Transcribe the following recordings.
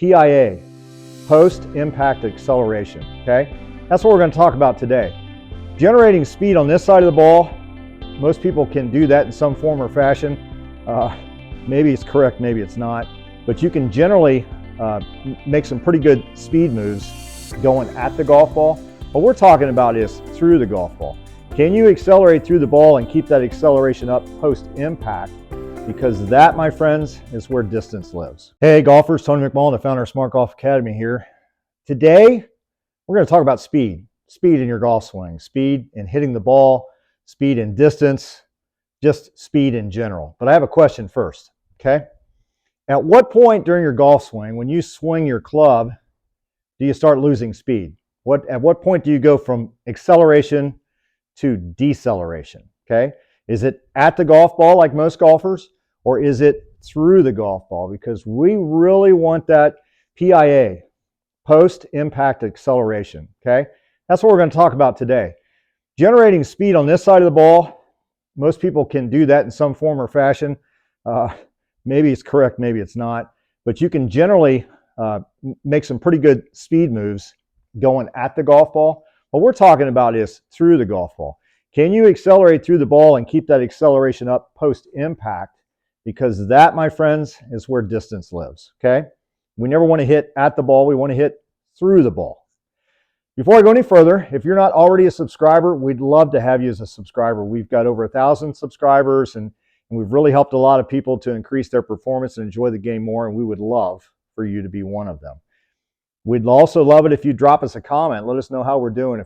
PIA, post-impact acceleration, okay? That's what we're going to talk about today. Generating speed on this side of the ball, most people can do that in some form or fashion. Maybe it's correct, maybe it's not, but you can generally make some pretty good speed moves going at the golf ball. What we're talking about is through the golf ball. Can you accelerate through the ball and keep that acceleration up post-impact? Because that, my friends, is where distance lives. Hey golfers, Tony McMullen, the founder of SmartGolf Academy here. Today, we're going to talk about speed. Speed in your golf swing, speed in hitting the ball, speed in distance, just speed in general. But I have a question first, okay? At what point during your golf swing, when you swing your club, do you start losing speed? At what point do you go from acceleration to deceleration, okay? Is it at the golf ball like most golfers, or is it through the golf ball? Because we really want that PIA, post-impact acceleration, okay? That's what we're going to talk about today. Generating speed on this side of the ball, most people can do that in some form or fashion. Maybe it's correct, maybe it's not, but you can generally make some pretty good speed moves going at the golf ball. What we're talking about is through the golf ball. Can you accelerate through the ball and keep that acceleration up post-impact? Because that, my friends, is where distance lives, okay? We never want to hit at the ball. We want to hit through the ball. Before I go any further, if you're not already a subscriber, we'd love to have you as a subscriber. We've got over 1,000 subscribers, and we've really helped a lot of people to increase their performance and enjoy the game more, and we would love for you to be one of them. We'd also love it if you drop us a comment. Let us know how we're doing.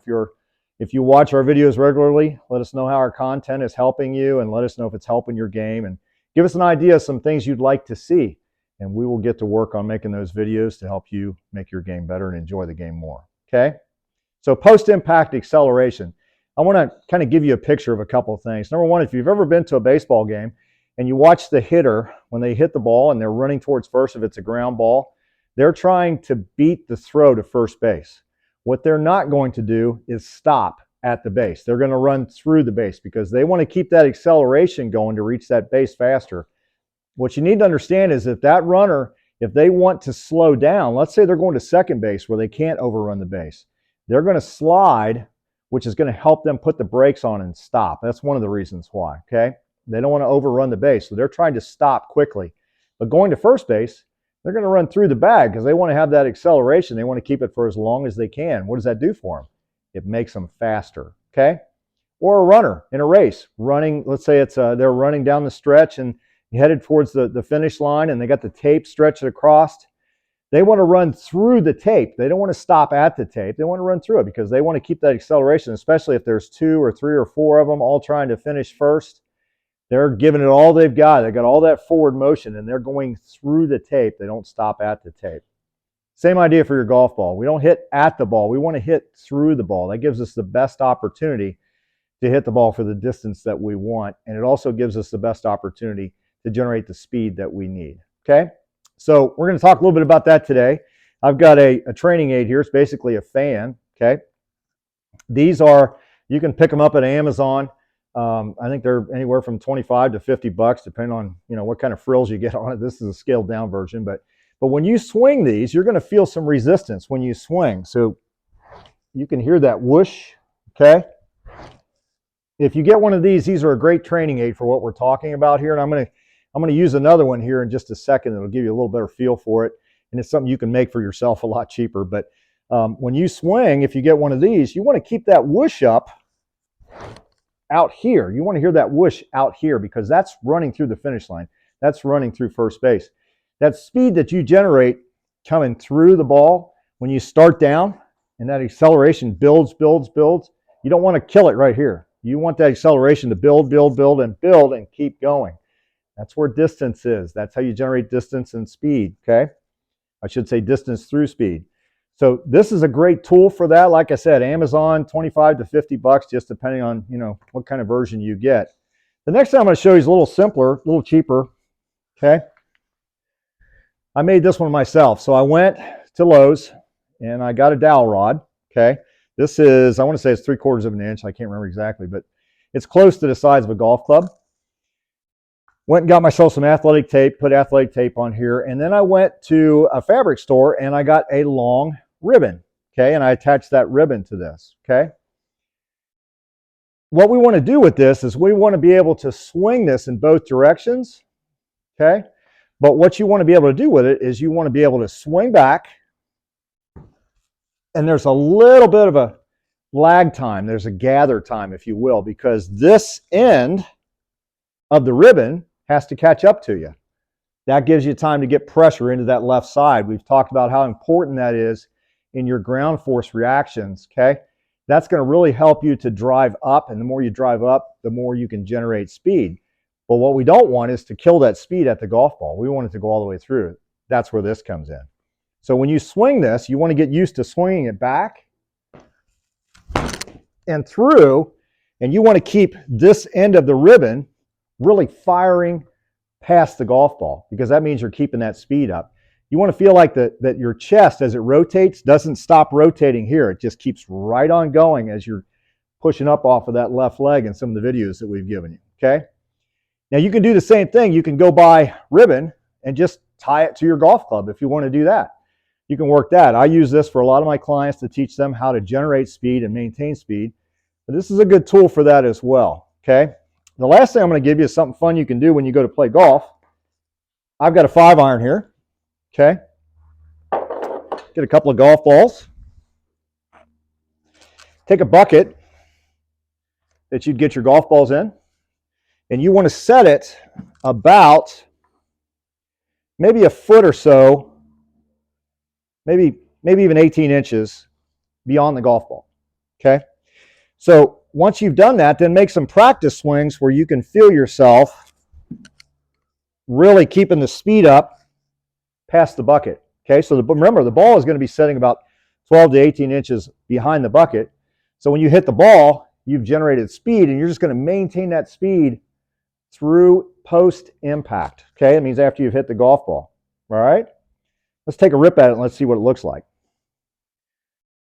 If you watch our videos regularly, let us know how our content is helping you, and let us know if it's helping your game, and give us an idea of some things you'd like to see, and we will get to work on making those videos to help you make your game better and enjoy the game more, okay? So post-impact acceleration. I want to kind of give you a picture of a couple of things. Number one, if you've ever been to a baseball game and you watch the hitter when they hit the ball and they're running towards first, if it's a ground ball, they're trying to beat the throw to first base. What they're not going to do is stop at the base. They're going to run through the base because they want to keep that acceleration going to reach that base faster. What you need to understand is if that runner, if they want to slow down, let's say they're going to second base where they can't overrun the base, they're going to slide, which is going to help them put the brakes on and stop. That's one of the reasons why, okay? They don't want to overrun the base, so they're trying to stop quickly. But going to first base, they're going to run through the bag because they want to have that acceleration. They want to keep it for as long as they can. What does that do for them? It makes them faster, okay? Or a runner in a race running, let's say they're running down the stretch and headed towards the finish line and they got the tape stretched across. They want to run through the tape. They don't want to stop at the tape. They want to run through it because they want to keep that acceleration, especially if there's 2 or 3 or 4 of them all trying to finish first. They're giving it all they've got. They've got all that forward motion, and they're going through the tape. They don't stop at the tape. Same idea for your golf ball. We don't hit at the ball. We want to hit through the ball. That gives us the best opportunity to hit the ball for the distance that we want, and it also gives us the best opportunity to generate the speed that we need, okay? So we're going to talk a little bit about that today. I've got a training aid here. It's basically a fan, okay? These are, you can pick them up at Amazon. I think they're anywhere from 25 to 50 bucks, depending on, what kind of frills you get on it. This is a scaled down version, but when you swing these, you're going to feel some resistance when you swing. So you can hear that whoosh, okay? If you get one of these are a great training aid for what we're talking about here, and I'm going to use another one here in just a second. It'll give you a little better feel for it, and it's something you can make for yourself a lot cheaper. But when you swing, if you get one of these, you want to keep that whoosh up out here. You want to hear that whoosh out here because that's running through the finish line. That's running through first base. That speed that you generate coming through the ball when you start down and that acceleration builds, you don't want to kill it right here. You want that acceleration to build, and keep going. That's where distance is. That's how you generate distance and speed, okay? I should say distance through speed. So this is a great tool for that. Like I said, Amazon, 25 to 50 bucks, just depending on, what kind of version you get. The next thing I'm going to show you is a little simpler, a little cheaper, okay? I made this one myself. So I went to Lowe's and I got a dowel rod, okay? This is, I want to say it's 3/4 of an inch. I can't remember exactly, but it's close to the size of a golf club. Went and got myself some athletic tape, put athletic tape on here, and then I went to a fabric store and I got a long ribbon, okay, and I attached that ribbon to this, okay. What we want to do with this is we want to be able to swing this in both directions, okay, but what you want to be able to do with it is you want to be able to swing back, and there's a little bit of a lag time, there's a gather time, if you will, because this end of the ribbon has to catch up to you. That gives you time to get pressure into that left side. We've talked about how important that is in your ground force reactions, okay? That's going to really help you to drive up, and the more you drive up, the more you can generate speed. But what we don't want is to kill that speed at the golf ball. We want it to go all the way through. That's where this comes in. So when you swing this, you want to get used to swinging it back and through, and you want to keep this end of the ribbon really firing past the golf ball, because that means you're keeping that speed up. You want to feel like that your chest, as it rotates, doesn't stop rotating here. It just keeps right on going as you're pushing up off of that left leg in some of the videos that we've given you, okay? Now you can do the same thing. You can go buy ribbon and just tie it to your golf club if you want to do that. You can work that. I use this for a lot of my clients to teach them how to generate speed and maintain speed. But this is a good tool for that as well, okay? The last thing I'm going to give you is something fun you can do when you go to play golf. I've got a 5-iron here, okay? Get a couple of golf balls. Take a bucket that you'd get your golf balls in, and you want to set it about maybe a foot or so, maybe even 18 inches beyond the golf ball, okay? So once you've done that, then make some practice swings where you can feel yourself really keeping the speed up past the bucket, okay? So remember, the ball is going to be setting about 12 to 18 inches behind the bucket. So when you hit the ball, you've generated speed, and you're just going to maintain that speed through post-impact, okay? It means after you've hit the golf ball, all right? Let's take a rip at it and let's see what it looks like.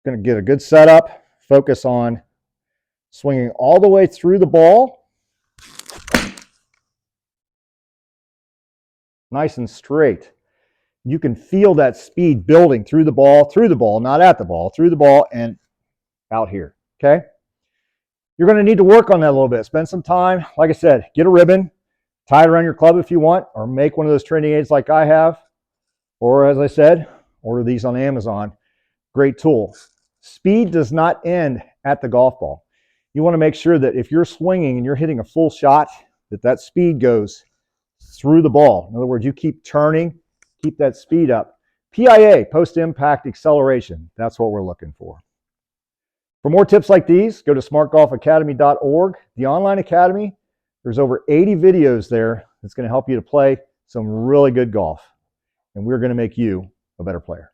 Going to get a good setup, focus on swinging all the way through the ball. Nice and straight. You can feel that speed building through the ball, not at the ball, through the ball and out here, okay? You're going to need to work on that a little bit. Spend some time. Like I said, get a ribbon, tie it around your club if you want, or make one of those training aids like I have. Or as I said, order these on Amazon. Great tool. Speed does not end at the golf ball. You want to make sure that if you're swinging and you're hitting a full shot, that speed goes through the ball. In other words, you keep turning, keep that speed up. PIA, post-impact acceleration. That's what we're looking for. For more tips like these, go to smartgolfacademy.org. The online academy, there's over 80 videos there that's going to help you to play some really good golf. And we're going to make you a better player.